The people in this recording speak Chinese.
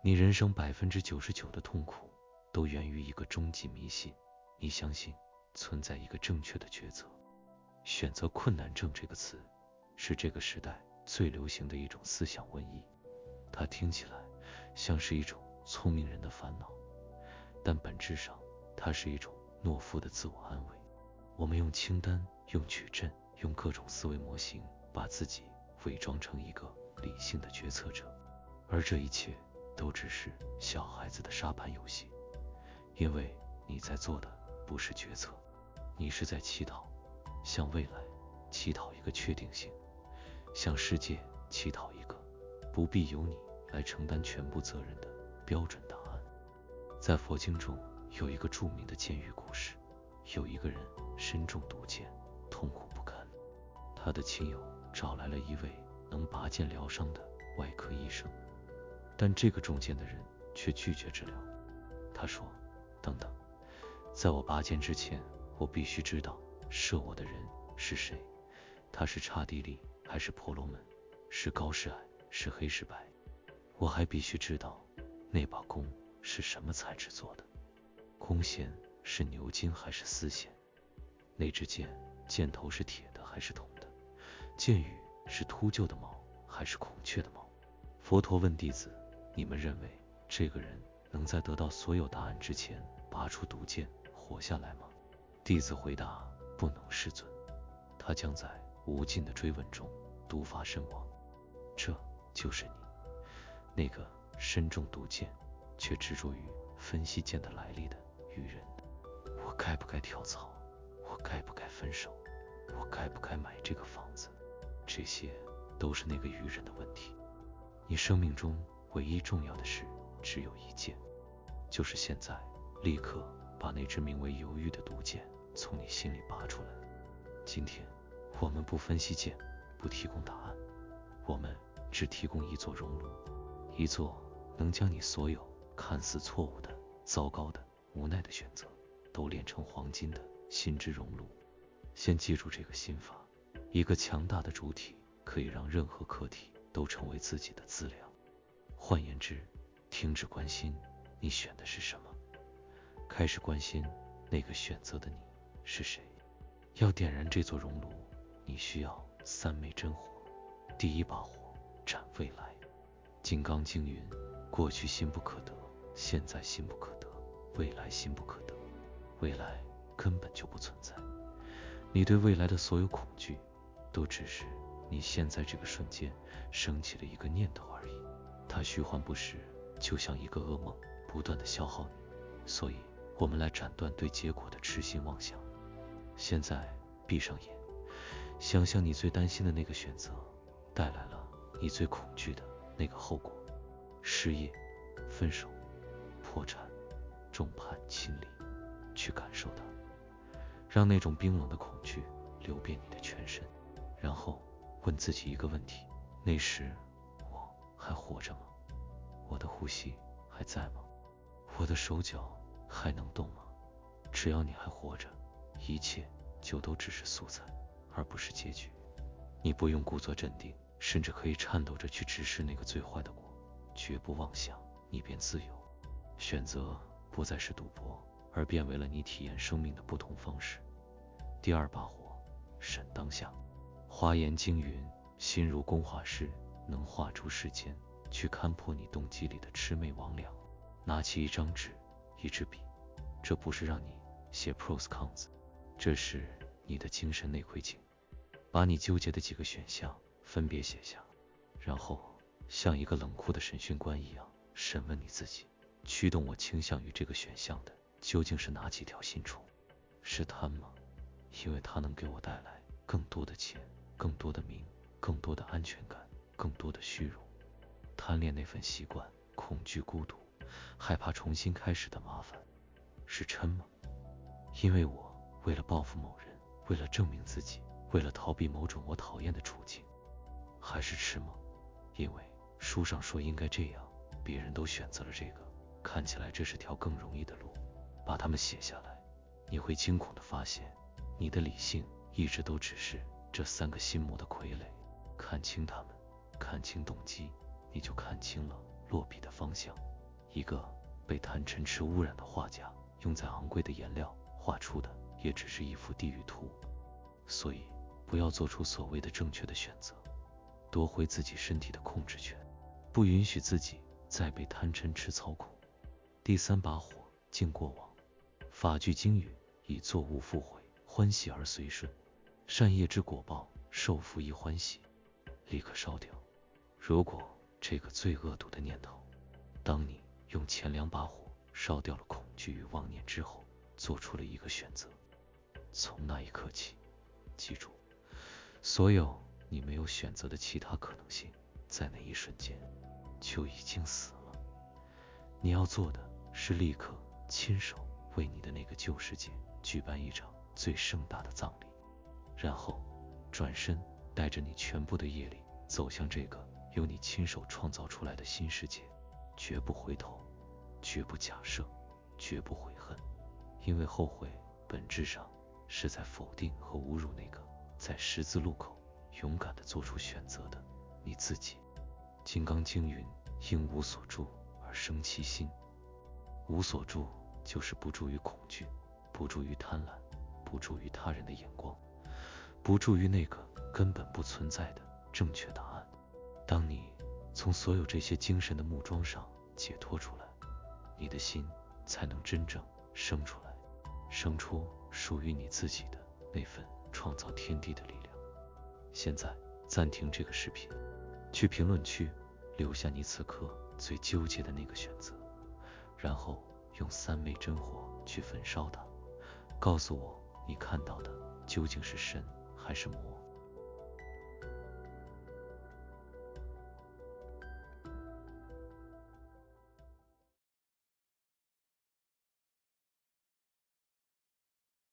你人生99%的痛苦都源于一个终极迷信，你相信存在一个正确的抉择。选择困难症这个词是这个时代最流行的一种思想瘟疫，它听起来像是一种聪明人的烦恼，但本质上它是一种懦夫的自我安慰。我们用清单，用矩阵，用各种思维模型，把自己伪装成一个理性的决策者，而这一切都只是小孩子的沙盘游戏。因为你在做的不是决策，你是在祈祷，向未来祈祷一个确定性，向世界祈祷一个不必由你来承担全部责任的标准答案。在佛经中有一个著名的监狱故事，有一个人身中毒箭，痛苦不堪，他的亲友找来了一位能拔剑疗伤的外科医生，但这个中箭的人却拒绝治疗。他说，等等，在我拔剑之前，我必须知道射我的人是谁，他是刹帝利还是婆罗门，是高是矮，是黑是白，我还必须知道那把弓是什么材质做的，弓弦是牛筋还是丝线，那支箭箭头是铁的还是铜的，箭羽是秃鹫的毛还是孔雀的毛。佛陀问弟子，你们认为这个人能在得到所有答案之前拔出毒箭活下来吗？弟子回答，不能世尊，他将在无尽的追问中毒发身亡。这就是你，那个身中毒箭却执着于分析箭的来历的愚人。我该不该跳槽？我该不该分手？我该不该买这个房子？这些都是那个愚人的问题。你生命中唯一重要的事只有一件，就是现在立刻把那支名为犹豫的毒箭从你心里拔出来。今天我们不分析箭，不提供答案，我们只提供一座熔炉，一座能将你所有看似错误的、糟糕的、无奈的选择都炼成黄金的心之熔炉。先记住这个心法，一个强大的主体可以让任何课题都成为自己的资粮。换言之，停止关心你选的是什么，开始关心那个选择的你是谁。要点燃这座熔炉，你需要3枚真火。第一把火，斩未来。金刚经云，过去心不可得，现在心不可得，未来心不可得。未来根本就不存在，你对未来的所有恐惧都只是你现在这个瞬间升起了一个念头而已，它虚幻不实，就像一个噩梦，不断地消耗你。所以我们来斩断对结果的痴心妄想。现在闭上眼，想象你最担心的那个选择带来了你最恐惧的那个后果，失业、分手、破产、众叛亲离，去感受它，让那种冰冷的恐惧流遍你的全身，然后问自己一个问题，那时我还活着吗？我的呼吸还在吗？我的手脚还能动吗？只要你还活着，一切就都只是素材，而不是结局。你不用故作镇定，甚至可以颤抖着去直视那个最坏的果，绝不妄想，你便自由。选择不再是赌博，而变为了你体验生命的不同方式。第二把火，审当下。华严经云，心如工画师，能画出世间，去看破你动机里的魑魅魍魉。拿起一张纸，一支笔，这不是让你写 pros cons， 这是你的精神内窥镜，把你纠结的几个选项分别写下，然后像一个冷酷的审讯官一样审问你自己，驱动我倾向于这个选项的究竟是哪几条心虫？是贪吗？因为它能给我带来更多的钱，更多的名，更多的安全感，更多的虚荣。贪恋那份习惯，恐惧孤独，害怕重新开始的麻烦。是嗔吗？因为我为了报复某人，为了证明自己，为了逃避某种我讨厌的处境。还是痴吗？因为书上说应该这样，别人都选择了这个，看起来这是条更容易的路，把它们写下来，你会惊恐地发现，你的理性一直都只是这3个心魔的傀儡。看清它们，看清动机，你就看清了落笔的方向，一个被贪嗔痴污染的画家，用在昂贵的颜料画出的也只是一幅地狱图。所以不要做出所谓的正确的选择，夺回自己身体的控制权，不允许自己再被贪嗔痴操控。第三把火，敬过往。法句经语：以作物复悔，欢喜而随顺，善业之果报，受福亦欢喜。立刻烧掉。如果这个最恶毒的念头，当你用前2把火烧掉了恐惧与妄念之后，做出了一个选择，从那一刻起，记住，所有你没有选择的其他可能性，在那一瞬间就已经死了。你要做的是立刻亲手为你的那个旧世界举办一场最盛大的葬礼，然后转身带着你全部的业力走向这个由你亲手创造出来的新世界，绝不回头，绝不假设，绝不悔恨。因为后悔本质上是在否定和侮辱那个在十字路口勇敢地做出选择的你自己。金刚经云：因无所住而生其心。无所住就是不住于恐惧，不住于贪婪，不住于他人的眼光，不住于那个根本不存在的正确答案。当你从所有这些精神的木桩上解脱出来，你的心才能真正生出来，生出属于你自己的那份创造天地的力量。现在暂停这个视频，去评论区留下你此刻最纠结的那个选择，然后用3昧真火去焚烧它，告诉我你看到的究竟是神还是魔。